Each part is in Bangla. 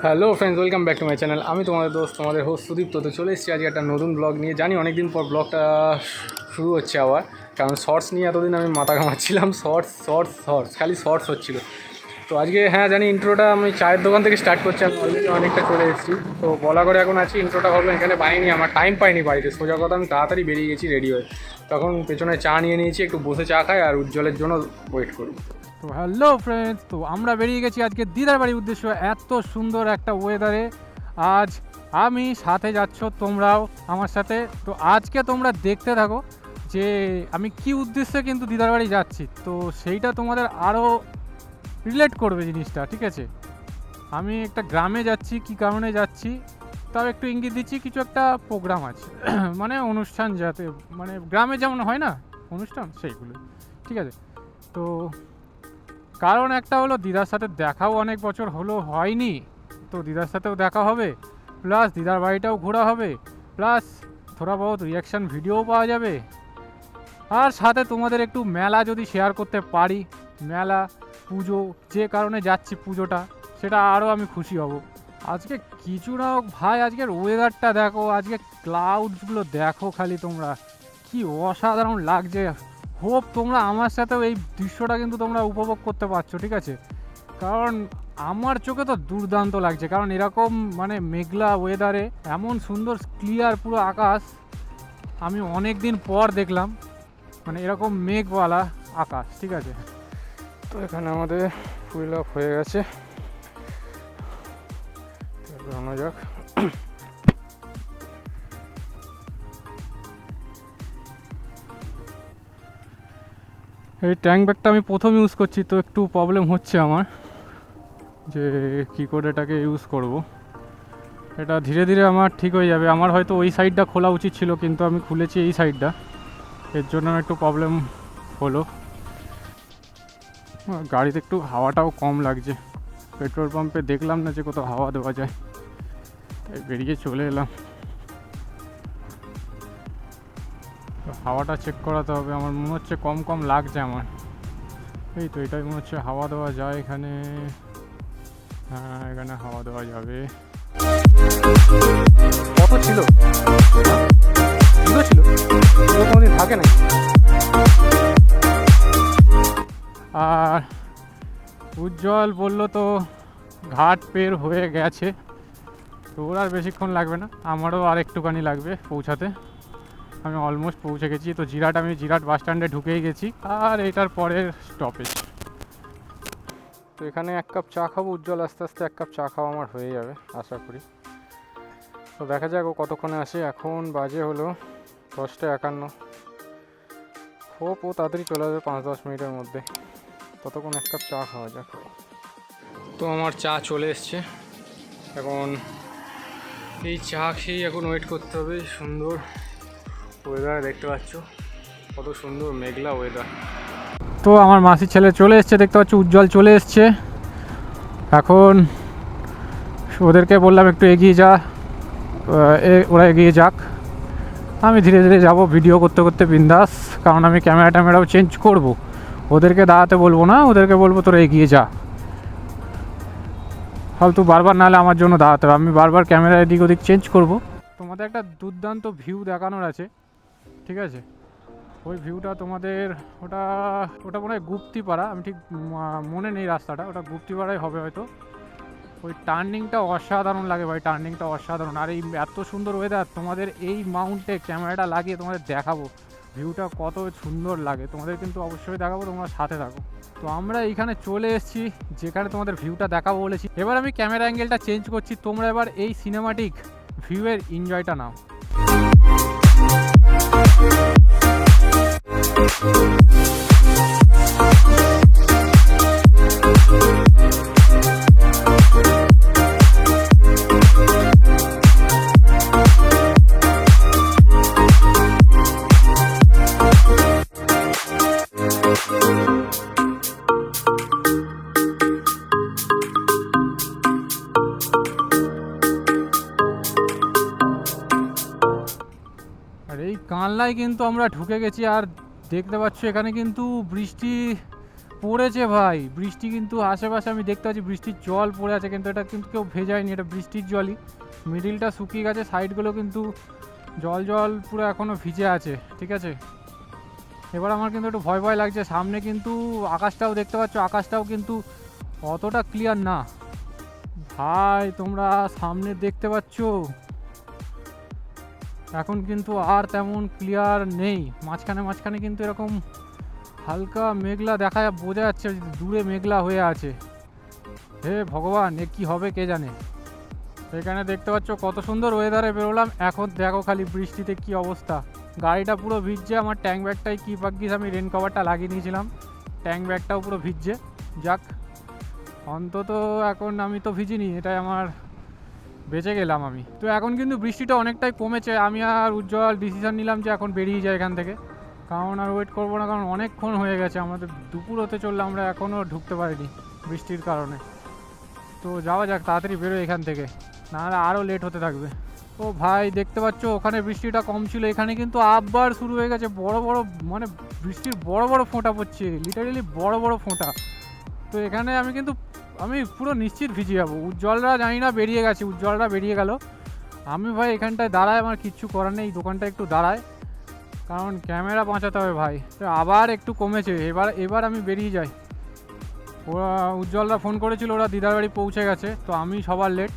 Hello friends, welcome back to my channel. আমি তোমাদের দোস্ত, তোমাদের হোস্ট সুদীপ্ত। তো চলে এসেছি আজকে একটা নতুন ব্লগ নিয়ে। জানি অনেকদিন পর ব্লগটা শুরু হচ্ছে আবার, কারণ শর্টস নিয়ে এতদিন আমি মাথা ঘামাচ্ছিলাম। শর্টস খালি শর্টস হচ্ছিলো। তো আজকে জানি ইন্ট্রোটা আমি চায়ের দোকান থেকে স্টার্ট করছি। আমি অলরেডি অনেকটা চলে এসেছি, তো বলা করে এখন আছি। ইন্ট্রোটা ভাবলাম এখানে বানিয়ে আমার টাইম পাইনি বাড়িতে। সোজা কথা, আমি তাড়াতাড়ি বেরিয়ে গেছি রেডি হয়ে। তখন পেছনে চা নিয়ে নিয়েছি, একটু বসে চা খাই আর উজ্জ্বলের জন্য ওয়েট করি। তো হ্যালো ফ্রেন্ডস, তো আমরা বেরিয়ে গেছি আজকে দিদার বাড়ির উদ্দেশ্যে। এত সুন্দর একটা ওয়েদারে আজ আমি সাথে যাচ্ছ তোমরাও আমার সাথে। তো আজকে তোমরা দেখতে থাকো যে আমি কি উদ্দেশ্যে কিন্তু দিদার বাড়ি যাচ্ছি, তো সেইটা তোমাদের আরও রিলেট করবে জিনিসটা, ঠিক আছে। আমি একটা গ্রামে যাচ্ছি, কি কারণে যাচ্ছি তাও একটু ইঙ্গিত দিচ্ছি। কিছু একটা প্রোগ্রাম আছে মানে অনুষ্ঠান, যাতে মানে গ্রামে যেমন হয় না অনুষ্ঠান, সেইগুলো, ঠিক আছে। তো কারণ একটা হলো, দিদার সাথে দেখাও অনেক বছর হলো হয়নি, তো দিদার সাথেও দেখা হবে, প্লাস দিদার বাড়িটাও ঘোরা হবে, প্লাস থোড়া বহুত রিয়াকশান ভিডিও পাওয়া যাবে। আর সাথে তোমাদের একটু মেলা যদি শেয়ার করতে পারি, মেলা পুজো যে কারণে যাচ্ছি পুজোটা, সেটা আরও আমি খুশি হব। আজকে কিছু না হোক ভাই, আজকের ওয়েদারটা দেখো, আজকে ক্লাউডসগুলো দেখো খালি তোমরা, কি অসাধারণ লাগছে। হোপ তোমরা আমার সাথেও এই দৃশ্যটা কিন্তু তোমরা উপভোগ করতে পারছো, ঠিক আছে। কারণ আমার চোখে তো দুর্দান্ত লাগছে, কারণ এরকম মানে মেঘলা ওয়েদারে এমন সুন্দর ক্লিয়ার পুরো আকাশ আমি অনেক দিন পর দেখলাম, মানে এরকম মেঘওয়ালা আকাশ, ঠিক আছে। তো এখানে আমাদের ফুল আপ হয়ে গেছে, জানা যাক। এই ট্যাঙ্ক ব্যাগটা আমি প্রথম ইউজ করছি, তো একটু প্রবলেম হচ্ছে আমার যে কী করে এটাকে ইউজ করব। এটা ধীরে ধীরে আমার ঠিক হয়ে যাবে। আমার হয়তো ওই সাইডটা খোলা উচিত ছিল, কিন্তু আমি খুলেছি এই সাইডটা, এর জন্য একটু প্রবলেম হলো। গাড়িতে একটু হাওয়াটাও কম লাগছে, পেট্রোল পাম্পে দেখলাম না যে কোথাও হাওয়া দেওয়া যায়, তাই বেরিয়ে চলে এলাম। হাওয়াটা চেক করাতে হবে, আমার মনে হচ্ছে কম কম লাগছে আমার। এই তো এটাই মনে হচ্ছে হাওয়া দেওয়া যায় এখানে। হ্যাঁ, এখানে হাওয়া দেওয়া যাবে। কত ছিল? ছিল কোনোদিন থাকে না। আর উজ্জ্বল বলল তো ঘাট পের হয়ে গেছে, তো ওর আর বেশিক্ষণ লাগবে না, আমারও আর একটুখানি লাগবে পৌঁছাতে। আমি অলমোস্ট পৌঁছে গেছি। তো আমি জিরাট বাস স্ট্যান্ডে ঢুকেই গেছি, আর এটার পরের স্টপেজ। তো এখানে এক কাপ চা খাবো। উজ্জ্বল আস্তে আস্তে এক কাপ চা খাওয়া আমার হয়ে যাবে আশা করি। তো দেখা যাক ও কতক্ষণে আসে। এখন বাজে হলো 10:51। হোপ ও তাড়াতাড়ি চলে আসবে 5-10 মিনিটের মধ্যে। ততক্ষণ এক কাপ চা খাওয়া যাক। তো আমার চা চলে এসছে। এখন এই চা খেয়েই এখন ওয়েট করতে হবে। সুন্দর ওয়েদার দেখতে পাচ্ছ, কত সুন্দর মেঘলা ওয়েদার। তো আমার মাসির ছেলে চলে এসছে, দেখতে পাচ্ছ উজ্জ্বল চলে এসছে। এখন ওদেরকে বললাম একটু এগিয়ে যা, ওরা এগিয়ে যাক, আমি ধীরে ধীরে যাব ভিডিও করতে করতে বিন্দাস। কারণ আমি ক্যামেরাও চেঞ্জ করব, ওদেরকে দাঁড়াতে বলবো না, ওদেরকে বলবো তোরা এগিয়ে যা। ফালতু বারবার নাহলে আমার জন্য দাঁড়াতে হবে, আমি বারবার ক্যামেরা এদিক ওদিক চেঞ্জ করব। তোমাদের একটা দুর্দান্ত ভিউ দেখানোর আছে, ঠিক আছে। ওই ভিউটা তোমাদের, ওটা মনে হয় গুপ্তিপাড়া, আমি ঠিক মনে নেই রাস্তাটা, ওটা গুপ্তিপাড়াই হবে হয়তো। ওই টার্নিংটা অসাধারণ লাগে ভাই, টার্নিংটা অসাধারণ। আর এই এত সুন্দর ওয়েদার, তোমাদের এই মাউন্টে ক্যামেরাটা লাগিয়ে তোমাদের দেখাবো ভিউটা কত সুন্দর লাগে। তোমাদের কিন্তু অবশ্যই দেখাবো, তোমরা সাথে থাকো। তো আমরা এইখানে চলে এসেছি যেখানে তোমাদের ভিউটা দেখাবো বলেছি। এবার আমি ক্যামেরা অ্যাঙ্গেলটা চেঞ্জ করছি, তোমরা এবার এই সিনেমাটিক ভিউয়ের এনজয়টা নাও। আর এই কানলায় কিন্তু আমরা ঢুকে গেছি, আর দেখতে পাচ্ছ এখানে কিন্তু বৃষ্টি পড়েছে ভাই, বৃষ্টি কিন্তু আশেপাশে আমি দেখতে পাচ্ছি বৃষ্টির জল পড়ে আছে, কিন্তু এটা কিন্তু কেউ ভেজায়নি, এটা বৃষ্টির জলই। মিডিলটা শুকিয়ে গেছে, সাইডগুলো কিন্তু জল জল পুরো এখনও ভিজে আছে, ঠিক আছে। এবার আমার কিন্তু একটু ভয় ভয় লাগছে, সামনে কিন্তু আকাশটাও দেখতে পাচ্ছ, আকাশটাও কিন্তু অতটা ক্লিয়ার না ভাই, তোমরা সামনে দেখতে পাচ্ছ এখন কিন্তু আর তেমন ক্লিয়ার নেই, মাঝখানে মাঝখানে কিন্তু এরকম হালকা মেঘলা দেখা বোঝা যাচ্ছে, দূরে মেঘলা হয়ে আছে। হে ভগবান, এ কী হবে কে জানে। এখানে দেখতে পাচ্ছ কত সুন্দর ওয়েদারে বেরোলাম, এখন দেখো খালি বৃষ্টিতে কি অবস্থা। গাড়িটা পুরো ভিজছে, আমার ট্যাঙ্ক ব্যাগটাই কি ভাগ্যিস আমি রেন কভারটা লাগিয়ে নিয়েছিলাম, ট্যাঙ্ক ব্যাগটাও পুরো ভিজছে। যাক, অন্তত এখন আমি তো ভিজিনি, এটাই আমার বেঁচে গেলাম আমি। তো এখন কিন্তু বৃষ্টিটা অনেকটাই কমেছে, আমি আর উজ্জ্বল ডিসিশন নিলাম যে এখন বেরিয়ে যায় এখান থেকে, কারণ আর ওয়েট করবো না, কারণ অনেকক্ষণ হয়ে গেছে, আমাদের দুপুর হতে চললে আমরা এখনও ঢুকতে পারিনি বৃষ্টির কারণে। তো যাওয়া যাক, তাড়াতাড়ি বেরোয় এখান থেকে, নাহলে আরও লেট হতে থাকবে। ও ভাই দেখতে পাচ্ছ ওখানে বৃষ্টিটা কম ছিল, এখানে কিন্তু আবার শুরু হয়ে গেছে, বড় বড় মানে বৃষ্টির বড় বড় ফোঁটা পড়ছে, লিটারেলি বড় বড় ফোঁটা। তো এখানে আমি পুরো নিশ্চিত ভিজে যাবো। উজ্জ্বলরা জানি না বেরিয়ে গেছে, উজ্জ্বলরা বেরিয়ে গেল, আমি ভাই এখানটায় দাঁড়ায়, আমার কিচ্ছু করার নেই, দোকানটা একটু দাঁড়ায়, কারণ ক্যামেরা বাঁচাতে হবে ভাই। তো আবার একটু কমেছে, এবার আমি বেরিয়ে যাই। ওরা উজ্জ্বলরা ফোন করেছিল, ওরা দিদার বাড়ি পৌঁছে গেছে, তো আমি সবার লেট,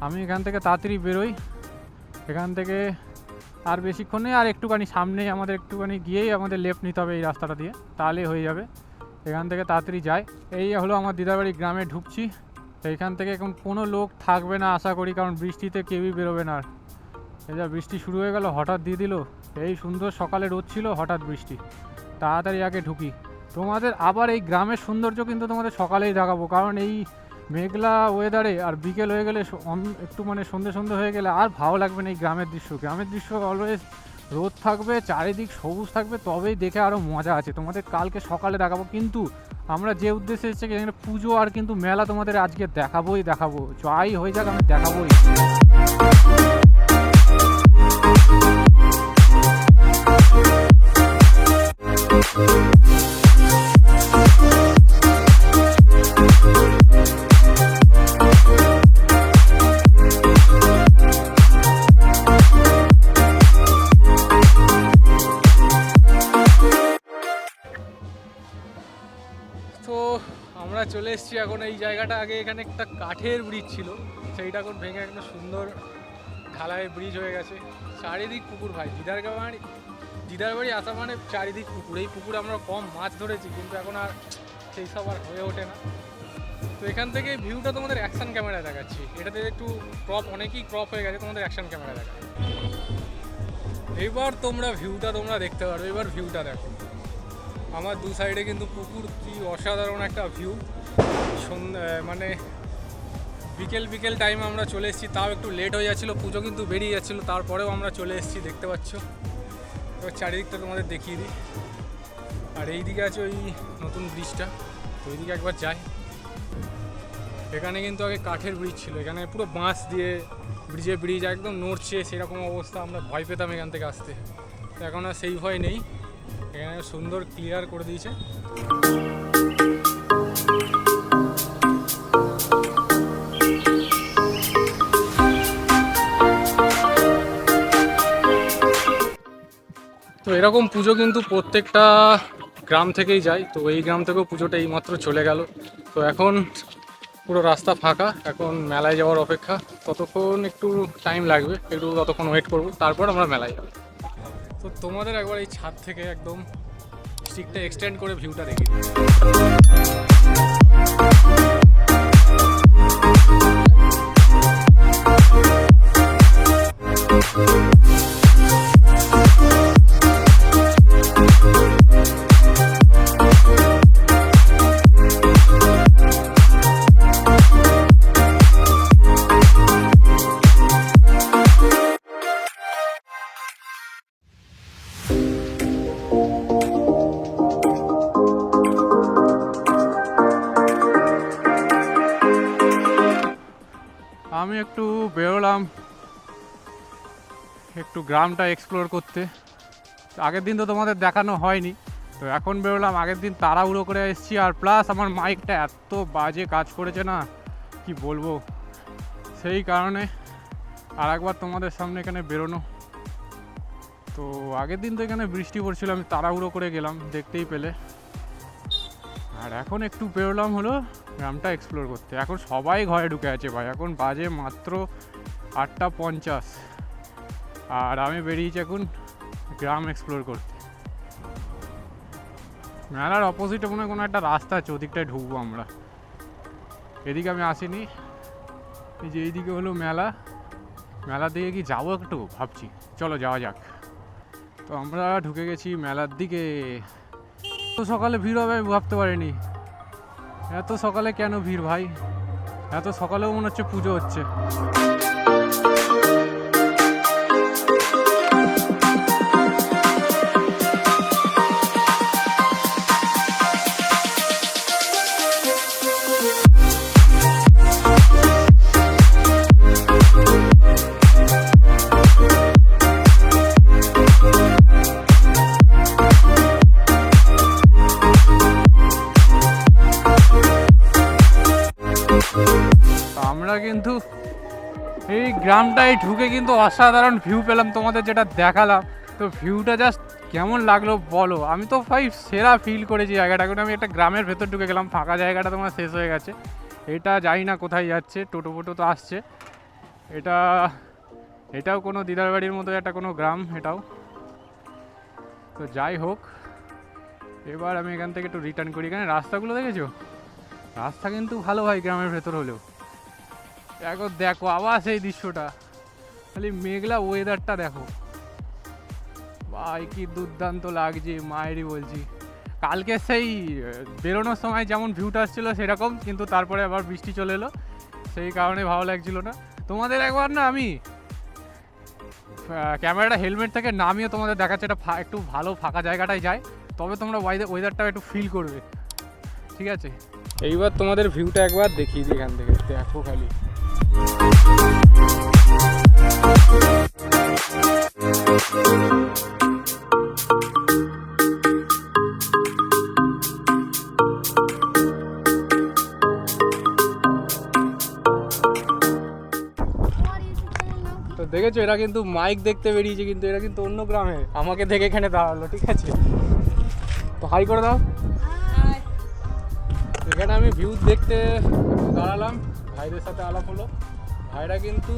আমি এখান থেকে তাড়াতাড়ি বেরোই। এখান থেকে আর বেশিক্ষণ নেই, আর একটুখানি সামনেই আমাদের, একটুখানি গিয়েই আমাদের লেফট নিতে হবে এই রাস্তাটা দিয়ে, তাহলেই হয়ে যাবে। এখান থেকে তাড়াতাড়ি যাই। এই হলো আমার দিদার বাড়ি, গ্রামে ঢুকছি। তো এখান থেকে এখন কোনো লোক থাকবে না আশা করি, কারণ বৃষ্টিতে কেউই বেরোবে না। আর এই যা বৃষ্টি শুরু হয়ে গেল, হঠাৎ দিয়ে দিল, এই সুন্দর সকালে রোদ ছিল, হঠাৎ বৃষ্টি। তাড়াতাড়ি আগে ঢুকি। তোমাদের আবার এই গ্রামের সৌন্দর্য কিন্তু তোমাদের সকালেই দেখাবো, কারণ এই মেঘলা ওয়েদারে আর বিকেল হয়ে গেলে একটু মানে সন্ধে সন্ধে হয়ে গেলে আর ভালো লাগবে না এই গ্রামের দৃশ্য। গ্রামের দৃশ্য অলওয়েজ রোদ থাকবে, চারিদিক সবুজ থাকবে, তবেই দেখে আরও মজা আছে। তোমাদের কালকে সকালে দেখাবো, কিন্তু আমরা যে উদ্দেশ্যে এসেছি এখানে পুজো আর কিন্তু মেলা তোমাদের আজকে দেখাবোই, যাই হয়ে যাক আমি দেখাবোই। তো আমরা চলে এসেছি এখন এই জায়গাটা, আগে এখানে একটা কাঠের ব্রিজ ছিল, সেইটা এখন ভেঙে একটা সুন্দর ঢালাই ব্রিজ হয়ে গেছে। চারিদিক পুকুর ভাই, দিদার বাড়ি আসা মানে চারিদিক পুকুর। এই পুকুরে আমরা কম মাছ ধরেছি, কিন্তু এখন আর সেই সব আর হয়ে ওঠে না। তো এখান থেকে ভিউটা তোমাদের অ্যাকশন ক্যামেরায় দেখাচ্ছি, এটাতে একটু অনেকই ক্রপ হয়ে গেছে, তোমাদের অ্যাকশন ক্যামেরা দেখা। এইবার ভিউটা দেখতে পারো, এবার ভিউটা দেখো। আমার দু সাইডে কিন্তু পুকুর, কি অসাধারণ একটা ভিউ। মানে বিকেল টাইমে আমরা চলে এসেছি, তাও একটু লেট হয়ে যাচ্ছিলো, পুজো কিন্তু বেরিয়ে যাচ্ছিলো, তারপরেও আমরা চলে এসেছি, দেখতে পাচ্ছ। এবার চারিদিকটা তোমাদের দেখিয়ে দিই। আর এই দিকে আছে ওই নতুন ব্রিজটা, তো ওই দিকে একবার যাই। এখানে কিন্তু আগে কাঠের ব্রিজ ছিল, এখানে পুরো বাঁশ দিয়ে ব্রিজ একদম নড়ছে, সেরকম অবস্থা, আমরা ভয় পেতাম এখান থেকে আসতে। তো এখন আর সেই ভয় নেই, এখানে সুন্দর ক্লিয়ার করে দিয়েছে। তো এরকম পুজো কিন্তু প্রত্যেকটা গ্রাম থেকেই যায়, তো এই গ্রাম থেকেও পুজোটা এইমাত্র চলে গেল। তো এখন পুরো রাস্তা ফাঁকা, এখন মেলায় যাওয়ার অপেক্ষা। ততক্ষণ একটু টাইম লাগবে, ততক্ষণ ওয়েট করবো, তারপর আমরা মেলায় যাবো। তো তোমাদের একবার এই ছাদ থেকে একদম স্টিকটা এক্সটেন্ড করে ভিউটা দেখি। আমি একটু বেরোলাম একটু গ্রামটা এক্সপ্লোর করতে। আগের দিন তো তোমাদের দেখানো হয়নি, তো তো এখন বেরোলাম, আগের দিন তাড়াহুড়ো করে এসেছি, আর প্লাস আমার মাইকটা এত বাজে কাজ করেছে না কি বলবো, সেই কারণে আর একবার তোমাদের সামনে এখানে বেরোনো। তো আগের দিন তো এখানে বৃষ্টি পড়ছিল, আমি তাড়াহুড়ো করে গেলাম, দেখতেই পেলে। আর এখন একটু বেরোলাম হলো গ্রামটা এক্সপ্লোর করতে। এখন সবাই ঘরে ঢুকে আছে ভাই, এখন বাজে মাত্র 8:50, আর আমি বেরিয়েছি এখন গ্রাম এক্সপ্লোর করতে। মেলার অপোজিটে মনে হয় কোনো একটা রাস্তা আছে, ওদিকটায় ঢুকবো আমরা। এদিকে আমি আসিনি, এই যে এইদিকে হলো মেলা, মেলার দিকে কি যাবো একটু ভাবছি, চলো যাওয়া যাক। তো আমরা ঢুকে গেছি মেলার দিকে। এত সকালে ভিড় হবে আমি ভাবতে পারিনি। এত সকালে কেন ভিড় ভাই, এত সকালেও মনে হচ্ছে পুজো হচ্ছে। আমরা কিন্তু এই গ্রামটায় ঢুকে কিন্তু অসাধারণ ভিউ পেলাম, তোমাদের যেটা দেখালাম। তো ভিউটা জাস্ট কেমন লাগলো বলো, আমি তো ভাই সেরা ফিল করেছি জায়গাটা। এখন আমি একটা গ্রামের ভেতর ঢুকে গেলাম, ফাঁকা জায়গাটা তোমার শেষ হয়ে গেছে। এটা জানি না কোথায় যাচ্ছে, টোটো ফোটো তো আসছে। এটাও কোনো দিদার বাড়ির মতো একটা কোনো গ্রাম এটাও। তো যাই হোক, এবার আমি এখান থেকে একটু রিটার্ন করি। এখানে রাস্তাগুলো দেখেছো, রাস্তা কিন্তু ভালো ভাই গ্রামের ভেতর হলেও। দেখো দেখো আবার সেই দৃশ্যটা, খালি মেঘলা ওয়েদারটা দেখো ভাই, কি দুর্দান্ত লাগছে মায়েরই বলছি। কালকে সেই বেরোনোর সময় যেমন ভিউটা আসছিলো সেরকম, কিন্তু তারপরে আবার বৃষ্টি চলে এলো, সেই কারণে ভালো লাগছিল না। তোমাদের একবার না আমি ক্যামেরাটা হেলমেট থেকে নামিয়ে তোমাদের দেখাচ্ছে, এটা একটু ভালো ফাঁকা জায়গাটায় যায়, তবে তোমরা ওয়েদারটা একটু ফিল করবে, ঠিক আছে? এইবার তোমাদের ভিউটা একবার দেখিয়ে দিই এখান থেকে, দেখো খালি। তো দেখেছো, এরা কিন্তু মাইক দেখতে বেরিয়েছে, কিন্তু এরা কিন্তু অন্য গ্রামে, আমাকে দেখে এখানে দাঁড়ালো, ঠিক আছে? তো হাই করে দাও। এখানে আমি ভিউ দেখতে দাঁড়ালাম, ভাইদের সাথে আলাপ হলো। ভাইরা কিন্তু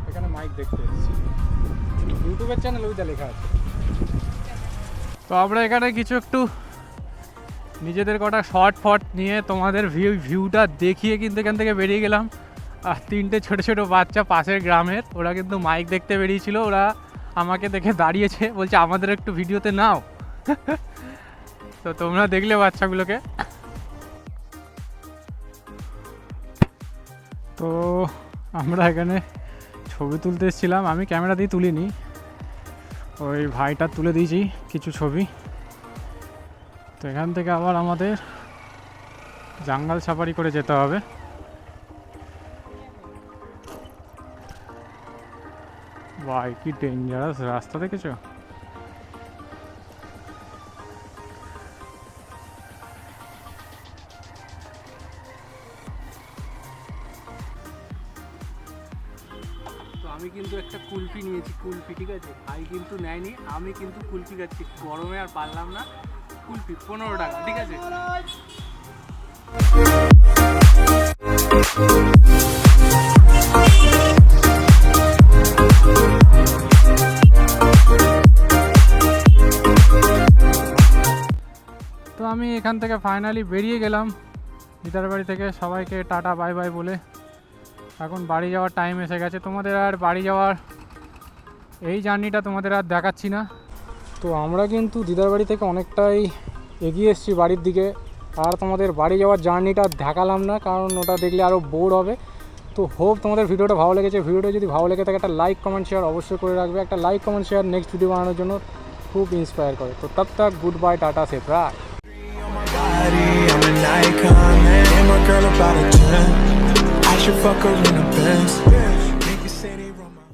এখানে মাইক দেখতে এসেছে, ইউটিউবের চ্যানেল ওইটা লেখা আছে। তো আমরা এখানে কিছু একটু নিজেদের কটা শর্ট ফট নিয়ে তোমাদের ভিউটা দেখিয়ে কিন্তু এখান থেকে বেরিয়ে গেলাম। আর 3টে ছোটো ছোটো বাচ্চা পাশের গ্রামের, ওরা কিন্তু মাইক দেখতে বেরিয়েছিল, ওরা আমাকে দেখে দাঁড়িয়েছে, বলছে আমাদের একটু ভিডিওতে নাও। তো তোমরা দেখলে বাচ্চাগুলোকে। তো আমরা এখানে ছবি তুলতে এসেছিলাম, আমি ক্যামেরা দিয়ে তুলিনি, ওই ভাইটা তুলে দিয়েছি কিছু ছবি। তো এখান থেকে আবার আমাদের জঙ্গল সাফারি করে যেতে হবে। ভাই কি ডেঞ্জারাস রাস্তা দেখেছো? তো আমি কিন্তু একটা কুলফি নিয়েছি, কুলফি, ঠিক আছে? ভাই কিন্তু নেয়নি, আমি কিন্তু কুলফি খাচ্ছি, গরমে আর পারলাম না। কুলফি 15 টাকা, ঠিক আছে? তো আমি এখান থেকে ফাইনালি বেরিয়ে গেলাম দিদার বাড়ি থেকে, সবাইকে টাটা বাই বাই বলে। এখন বাড়ি যাওয়ার টাইম এসে গেছে, তোমাদের আর বাড়ি যাওয়ার এই জার্নিটা তোমাদের আর দেখাচ্ছি না। তো আমরা কিন্তু দিদার বাড়ি থেকে অনেকটাই এগিয়ে এসেছি বাড়ির দিকে, আর তোমাদের বাড়ি যাওয়ার জার্নিটা দেখালাম না, কারণ ওটা দেখলে আরও বোর হবে। তো হোপ তোমাদের ভিডিওটা ভালো লেগেছে। ভিডিওটা যদি ভালো লেগে থাকে একটা লাইক কমেন্ট শেয়ার অবশ্যই করে রাখবে। একটা like comment share next video বানানোর জন্য খুব ইন্সপায়ার করে। তো তব তক গুড বাই, টাটা, সেফ রাখ। I'm an icon, man. And my girl about a 10. I should fuck her in the Benz. Niggas say they run my